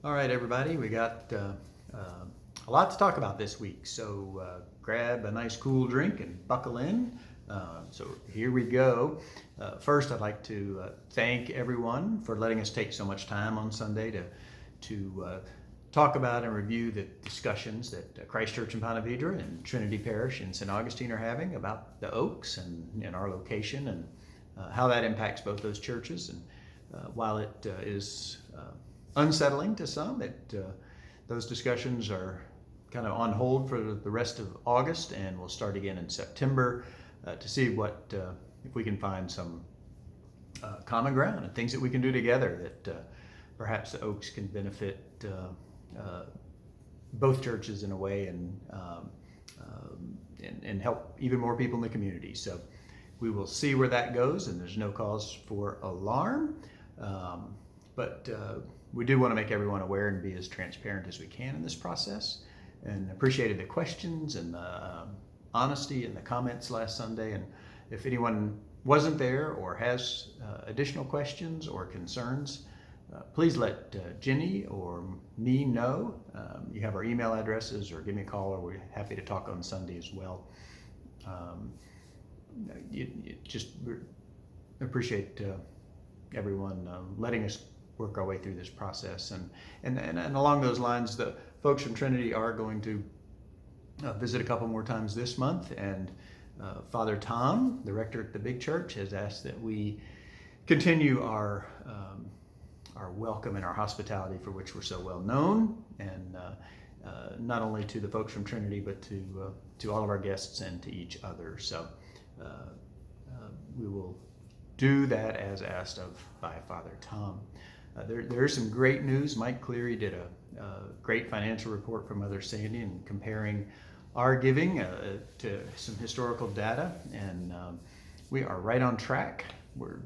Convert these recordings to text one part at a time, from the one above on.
All right, everybody, we got a lot to talk about this week, so grab a nice cool drink and buckle in. So here we go. First, I'd like to thank everyone for letting us take so much time on Sunday to talk about and review the discussions that Christ Church in Ponte Vedra and Trinity Parish in St. Augustine are having about the Oaks and our location and how that impacts both those churches. And while it is unsettling to some, those discussions are kind of on hold for the rest of August, and we'll start again in September to see what if we can find some common ground and things that we can do together that perhaps the Oaks can benefit both churches in a way and help even more people in the community. So we will see where that goes, and there's no cause for alarm. But we do want to make everyone aware and be as transparent as we can in this process, and appreciated the questions and the honesty in the comments last Sunday. And if anyone wasn't there or has additional questions or concerns, please let Jenny or me know. You have our email addresses, or give me a call, or we're happy to talk on Sunday as well. You just appreciate everyone letting us work our way through this process. And along those lines, the folks from Trinity are going to visit a couple more times this month, and Father Tom, the rector at the big church, has asked that we continue our welcome and our hospitality for which we're so well known, and not only to the folks from Trinity, but to all of our guests and to each other. So we will do that as asked of by Father Tom. There's some great news. Mike Cleary did a great financial report for Mother Sandy and comparing our giving to some historical data, and we are right on track. We're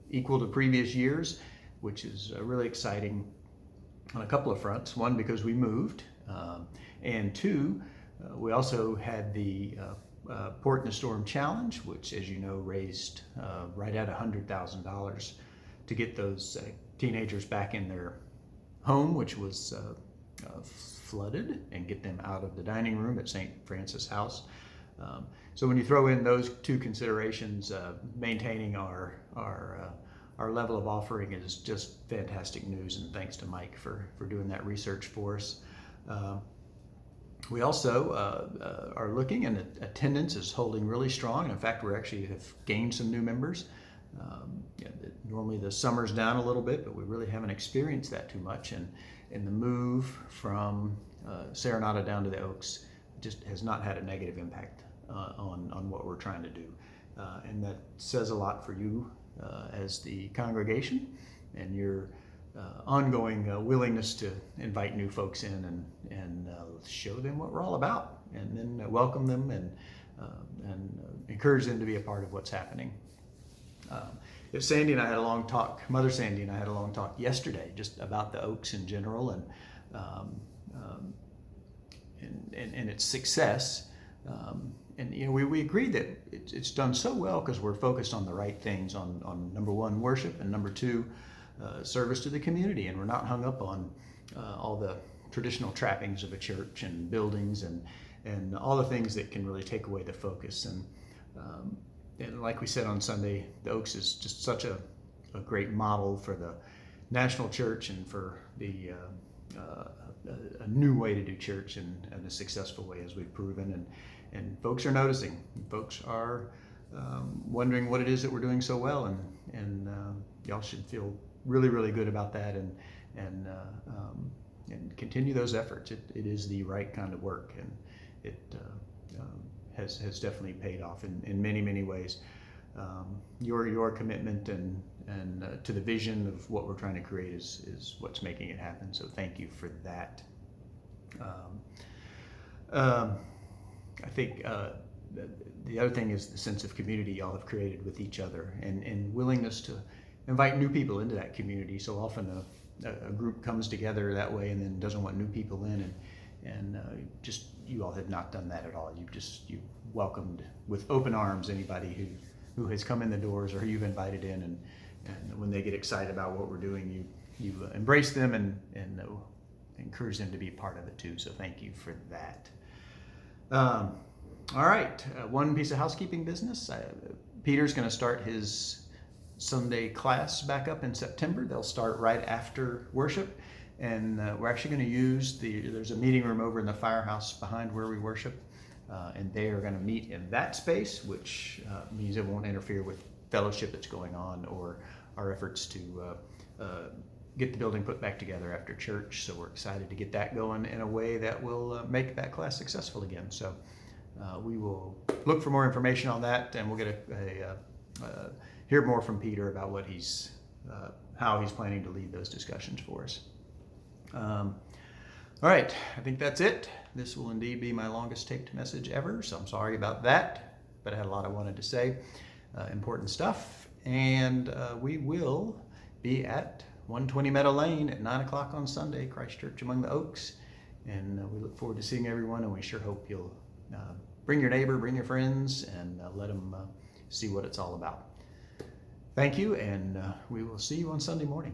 equal to previous years, which is really exciting on a couple of fronts. One, because we moved, and two, we also had the Port in the Storm Challenge, which, as you know, raised right at $100,000 to get those teenagers back in their home, which was flooded, and get them out of the dining room at St. Francis House. So when you throw in those two considerations, maintaining our level of offering is just fantastic news, and thanks to Mike for doing that research for us. We also are looking, and attendance is holding really strong. In fact, we actually have gained some new members. Normally the summer's down a little bit, but we really haven't experienced that too much. And the move from Serenata down to the Oaks just has not had a negative impact on what we're trying to do. And that says a lot for you as the congregation, and your ongoing willingness to invite new folks in and show them what we're all about, and then welcome them and encourage them to be a part of what's happening. Sandy and I had a long talk, Mother Sandy and I had a long talk yesterday just about the Oaks in general and its success. And you know, we agreed that it's done so well because we're focused on the right things, on number one, worship, and number two, service to the community, and we're not hung up on all the traditional trappings of a church and buildings and all the things that can really take away the focus. And like we said on Sunday, the Oaks is just such a great model for the national church and for a new way to do church in a successful way, as we've proven. And folks are noticing. Folks are wondering what it is that we're doing so well, and y'all should feel really, really good about that, and continue those efforts. It is the right kind of work, and it has definitely paid off in many, many ways. Your commitment and to the vision of what we're trying to create is what's making it happen. So thank you for that. I think the other thing is the sense of community y'all have created with each other, and willingness to invite new people into that community. So often a group comes together that way and then doesn't want new people in, and just you all have not done that at all. You've welcomed with open arms anybody who has come in the doors or who you've invited in, and when they get excited about what we're doing, you embrace them and encourage them to be part of it too. So thank you for that. All right, one piece of housekeeping business. Peter's going to start his Sunday class back up in September. They'll start right after worship, and we're actually going to use there's a meeting room over in the firehouse behind where we worship, and they are going to meet in that space, which means it won't interfere with fellowship that's going on or our efforts to get the building put back together after church. So we're excited to get that going in a way that will make that class successful again. So we will look for more information on that, and we'll get hear more from Peter about what how he's planning to lead those discussions for us. All right, I think that's it. This will indeed be my longest taped message ever, so I'm sorry about that, but I had a lot I wanted to say, important stuff, and we will be at 120 Meadow Lane at 9 o'clock on Sunday, Christ Church Among the Oaks, and we look forward to seeing everyone, and we sure hope you'll bring your neighbor, bring your friends, and let them see what it's all about. Thank you, and we will see you on Sunday morning.